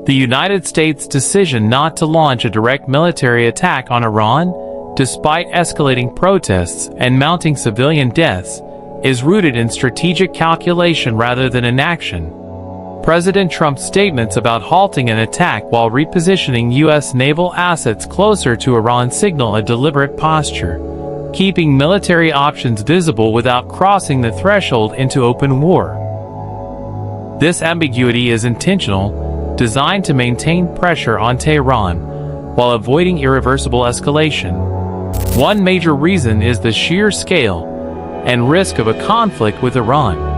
The United States' decision not to launch a direct military attack on Iran, despite escalating protests and mounting civilian deaths, is rooted in strategic calculation rather than inaction. President Trump's statements about halting an attack while repositioning U.S. naval assets closer to Iran signal a deliberate posture, keeping military options visible without crossing the threshold into open war. This ambiguity is intentional, designed to maintain pressure on Tehran while avoiding irreversible escalation. One major reason is the sheer scale and risk of a conflict with Iran.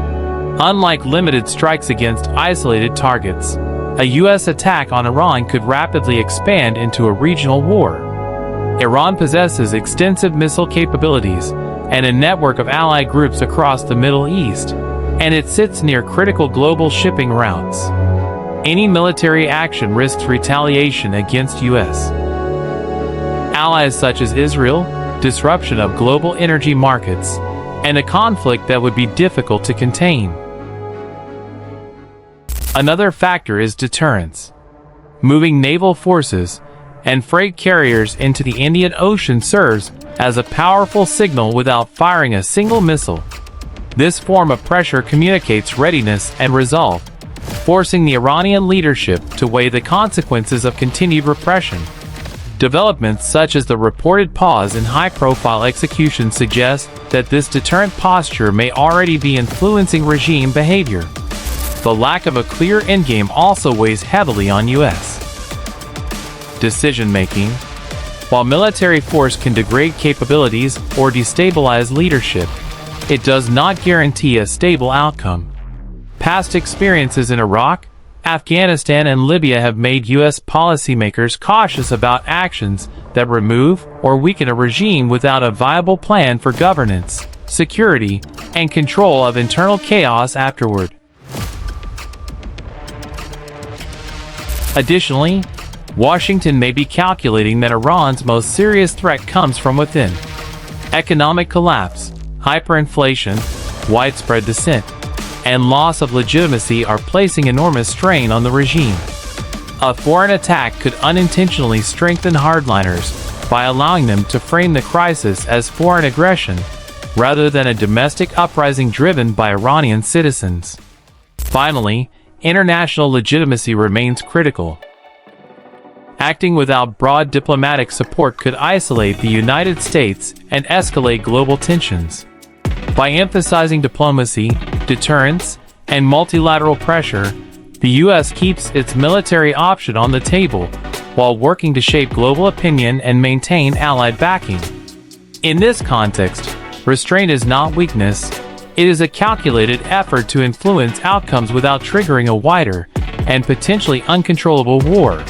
Unlike limited strikes against isolated targets, a U.S. attack on Iran could rapidly expand into a regional war. Iran possesses extensive missile capabilities and a network of allied groups across the Middle East, and it sits near critical global shipping routes. Any military action risks retaliation against U.S. allies such as Israel, disruption of global energy markets, and a conflict that would be difficult to contain. Another factor is deterrence. Moving naval forces and freight carriers into the Indian Ocean serves as a powerful signal without firing a single missile. This form of pressure communicates readiness and resolve, forcing the Iranian leadership to weigh the consequences of continued repression. Developments such as the reported pause in high-profile execution suggest that this deterrent posture may already be influencing regime behavior. The lack of a clear endgame also weighs heavily on U.S. decision-making. While military force can degrade capabilities or destabilize leadership, it does not guarantee a stable outcome. Past experiences in Iraq, Afghanistan, and Libya have made U.S. policymakers cautious about actions that remove or weaken a regime without a viable plan for governance, security, and control of internal chaos afterward. Additionally, Washington may be calculating that Iran's most serious threat comes from within. Economic collapse, hyperinflation, widespread dissent, and loss of legitimacy are placing enormous strain on the regime. A foreign attack could unintentionally strengthen hardliners by allowing them to frame the crisis as foreign aggression rather than a domestic uprising driven by Iranian citizens. Finally, international legitimacy remains critical. Acting without broad diplomatic support could isolate the United States and escalate global tensions. By emphasizing diplomacy, deterrence, and multilateral pressure, the U.S. keeps its military option on the table while working to shape global opinion and maintain allied backing. In this context, restraint is not weakness. It is a calculated effort to influence outcomes without triggering a wider and potentially uncontrollable war.